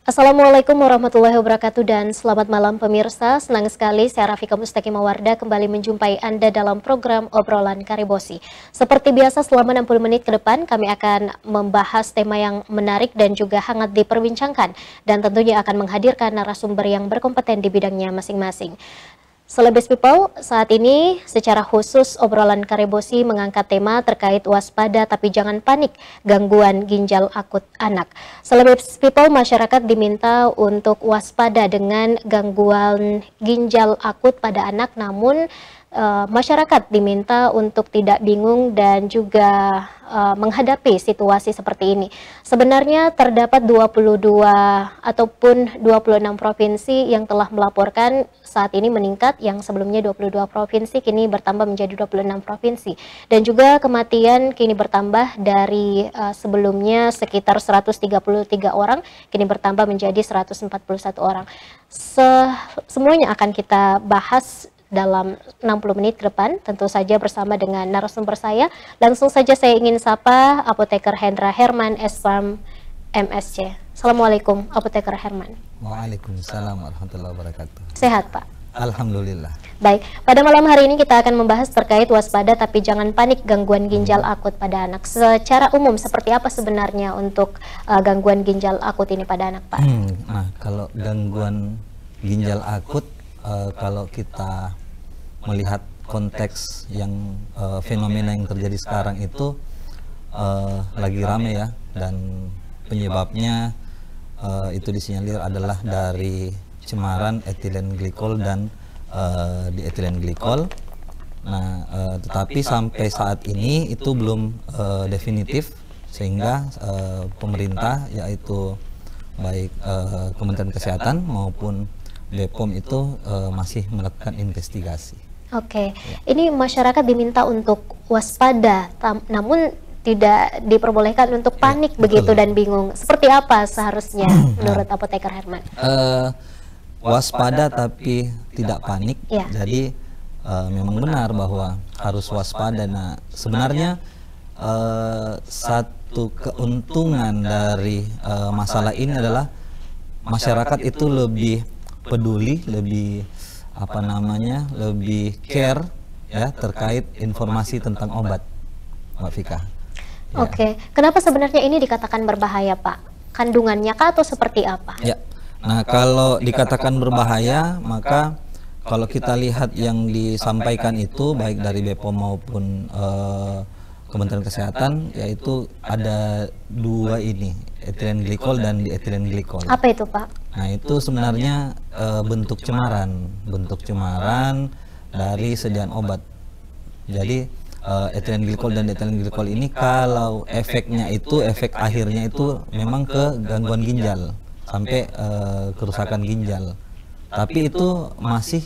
Assalamualaikum warahmatullahi wabarakatuh dan selamat malam pemirsa. Senang sekali saya Rafika Mustaqimah kembali menjumpai Anda dalam program Obrolan Karibosi. Seperti biasa selama 60 menit ke depan kami akan membahas tema yang menarik dan juga hangat diperbincangkan. Dan tentunya akan menghadirkan narasumber yang berkompeten di bidangnya masing-masing. Selebes People, saat ini secara khusus obrolan Karibosi mengangkat tema terkait waspada tapi jangan panik, gangguan ginjal akut anak. Selebes People, masyarakat diminta untuk waspada dengan gangguan ginjal akut pada anak, namun masyarakat diminta untuk tidak bingung dan juga menghadapi situasi seperti ini. Sebenarnya terdapat 22 ataupun 26 provinsi yang telah melaporkan saat ini meningkat, yang sebelumnya 22 provinsi kini bertambah menjadi 26 provinsi. Dan juga kematian kini bertambah dari sebelumnya sekitar 133 orang, kini bertambah menjadi 141 orang. Semuanya akan kita bahas dalam 60 menit ke depan, tentu saja bersama dengan narasumber saya. Langsung saja saya ingin sapa Apoteker Hendra Herman, S.Farm MSC. Assalamualaikum Apoteker Herman. Waalaikumsalam warahmatullahi wabarakatuh. Sehat Pak? Alhamdulillah. Baik, pada malam hari ini kita akan membahas terkait waspada tapi jangan panik, gangguan ginjal akut pada anak. Secara umum seperti apa sebenarnya untuk gangguan ginjal akut ini pada anak Pak? Nah, kalau gangguan ginjal akut, kalau kita melihat konteks yang fenomena yang terjadi sekarang itu lagi rame ya, dan penyebabnya itu disinyalir adalah dari cemaran etilen glikol dan dietilen glikol. Nah, tetapi sampai saat ini itu belum definitif, sehingga pemerintah, yaitu baik Kementerian Kesehatan maupun BPOM itu masih melakukan investigasi. Oke, ini masyarakat diminta untuk waspada, namun tidak diperbolehkan untuk panik begitu dan bingung. Seperti apa seharusnya menurut Apoteker Herman? Waspada tapi tidak panik. Jadi memang benar bahwa harus waspada. Nah, sebenarnya satu keuntungan dari masalah ini adalah masyarakat itu lebih peduli, lebih lebih care ya terkait informasi tentang obat, Mbak Vika. Ya. Oke, kenapa sebenarnya ini dikatakan berbahaya, Pak? Kandungannya kah atau seperti apa? Ya, nah kalau dikatakan berbahaya, maka kalau kita lihat yang disampaikan itu baik dari BPOM maupun Kementerian Kesehatan, yaitu ada dua ini, etilen glikol dan dietilen glikol. Apa itu Pak? Nah, itu sebenarnya bentuk cemaran dari sediaan obat. Jadi etilen glikol dan dietilen glikol ini kalau efeknya itu, efek akhirnya itu memang ke gangguan ginjal, sampai kerusakan ginjal. Tapi itu masih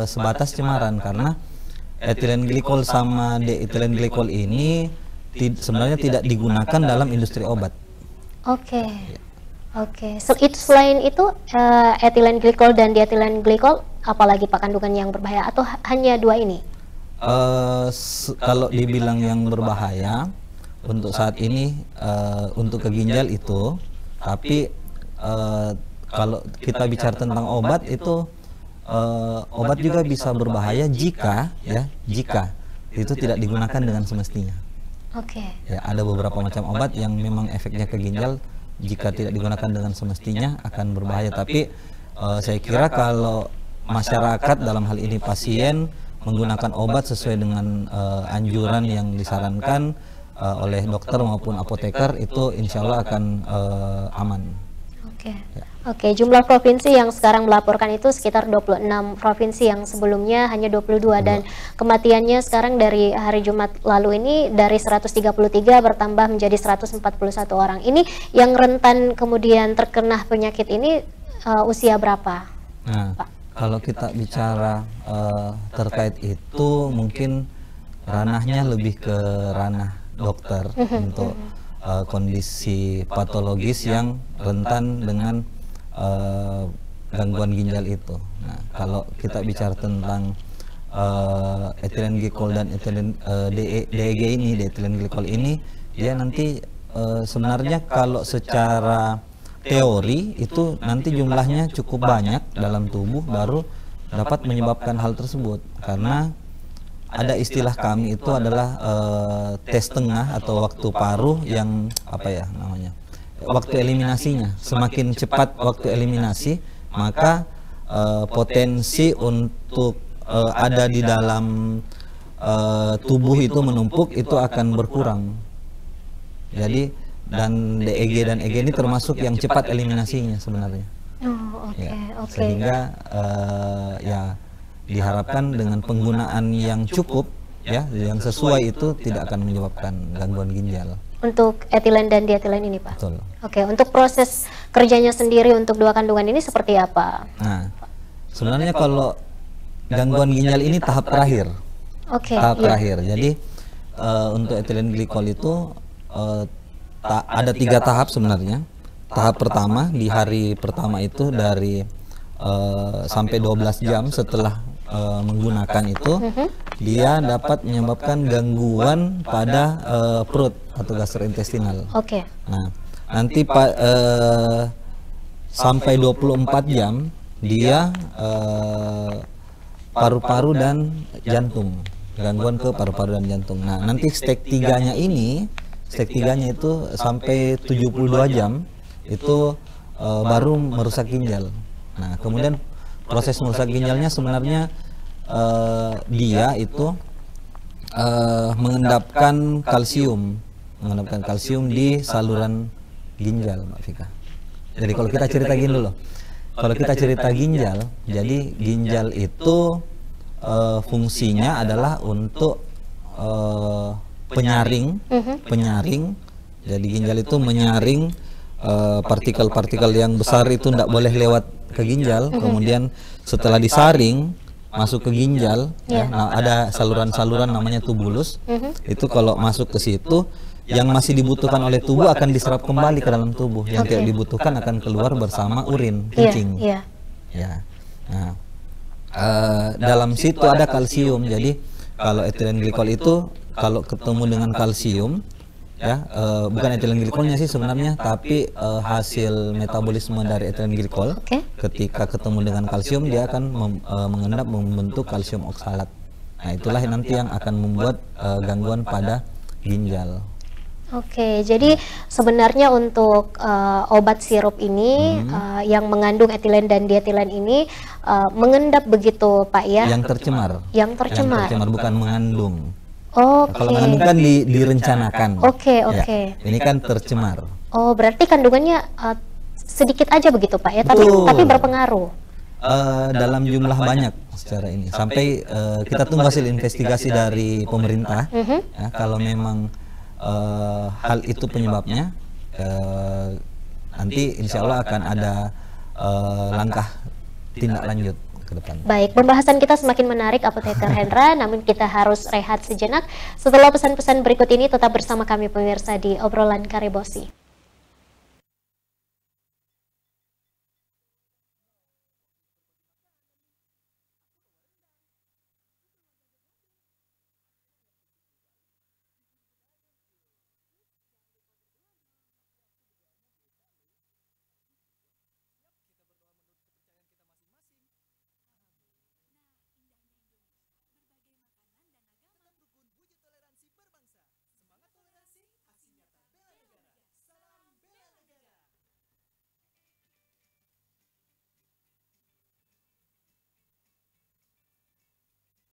sebatas cemaran, karena etilen glikol sama dietilen glikol ini sebenarnya tidak digunakan dalam industri obat. Oke. Oke. Selain itu etilen glikol dan dietilen glikol, apalagi Pak kandungan yang berbahaya atau hanya dua ini? Kalau dibilang yang berbahaya untuk saat ini untuk ke ginjal itu, tapi kalau kita bicara tentang obat itu, obat juga bisa berbahaya jika itu tidak digunakan dengan semestinya. Oke. Ya, ada beberapa macam obat yang memang efeknya ke ginjal, jika tidak digunakan dengan semestinya akan berbahaya. Tapi saya kira kalau masyarakat, dalam hal ini pasien, menggunakan obat sesuai dengan anjuran yang disarankan oleh dokter maupun apoteker, itu insya Allah akan aman. Oke. Ya. Oke, jumlah provinsi yang sekarang melaporkan itu sekitar 26 provinsi, yang sebelumnya hanya 22, dan kematiannya sekarang dari hari Jumat lalu ini dari 133 bertambah menjadi 141 orang. Ini yang rentan kemudian terkena penyakit ini usia berapa, Nah, Pak? Kalau kita bicara terkait itu, mungkin ranahnya lebih ke ranah dokter untuk kondisi patologis yang rentan dengan gangguan ginjal itu. Nah, kalau kita bicara tentang etilen glikol dan etilen DEG ini, dietilen glikol ini, dia nanti sebenarnya kalau secara teori itu nanti jumlahnya cukup banyak dalam tubuh baru dapat menyebabkan hal tersebut. Karena ada istilah kami itu adalah tes tengah atau waktu paruh yang apa ya namanya, waktu eliminasinya. Semakin cepat waktu eliminasi, maka potensi untuk ada di dalam tubuh itu menumpuk itu akan berkurang. Jadi dan DEG dan EG ini termasuk yang cepat eliminasinya sebenarnya. Oh, oke, Ya, oke. sehingga ya diharapkan dengan penggunaan yang cukup ya yang sesuai itu tidak akan menyebabkan gangguan ginjal. Untuk etilen dan dietilen ini, Pak. Betul. Oke, untuk proses kerjanya sendiri untuk dua kandungan ini seperti apa? Nah, sebenarnya kalau gangguan ginjal ini tahap terakhir. Oke, Tahap iya. terakhir. Jadi untuk etilen glikol itu ada 3 tahap sebenarnya. Tahap pertama di hari pertama itu dari sampai 12 jam setelah menggunakan itu, dia dapat menyebabkan gangguan pada perut atau gastrointestinal. Oke. Nah, nanti sampai 24 jam dia paru-paru dan jantung, gangguan ke paru-paru dan jantung. Nah, nanti stage 3-nya ini, stage 3-nya itu sampai 72 jam itu baru merusak ginjal. Nah, kemudian proses merusak ginjalnya sebenarnya dia itu mengendapkan kalsium di saluran ginjal, Mbak Vika. Jadi kalau kita cerita gini dulu, kalau kita cerita ginjal, jadi ginjal itu fungsinya adalah untuk penyaring. Jadi ginjal itu menyaring partikel-partikel yang besar itu tidak boleh lewat ke ginjal. Kemudian setelah disaring masuk ke ginjal, ya, nah, ada saluran-saluran namanya tubulus. Itu kalau masuk ke situ, yang masih dibutuhkan oleh tubuh akan diserap kembali ke dalam tubuh. Yang tidak dibutuhkan akan keluar bersama urin, kencing. Ya. Nah, dalam situ ada kalsium. Jadi kalau etilen glikol itu kalau ketemu dengan kalsium, ya bukan etilen glikolnya sih sebenarnya, tapi hasil metabolisme dari etilen glikol ketika ketemu dengan kalsium dia akan mengendap membentuk kalsium oksalat. Nah, itulah nanti yang akan membuat gangguan pada ginjal. Oke, jadi sebenarnya untuk obat sirup ini yang mengandung etilen dan dietilen ini mengendap begitu, Pak, ya? Yang tercemar. Yang tercemar. Yang tercemar, bukan mengandung. Oke. Kalau mengandung kan direncanakan. Oke. Ya, ini kan tercemar. Oh, berarti kandungannya sedikit aja begitu, Pak, ya? Betul. Tapi berpengaruh. Dalam jumlah banyak secara ini. Sampai kita tunggu hasil investigasi dari pemerintah. Ya, kalau memang hal itu penyebabnya, nanti insya Allah akan ada langkah tindak lanjut ke depan. Baik, pembahasan kita semakin menarik, Apoteker Hendra, namun kita harus rehat sejenak. Setelah pesan-pesan berikut ini, tetap bersama kami pemirsa di Obrolan Karibosi.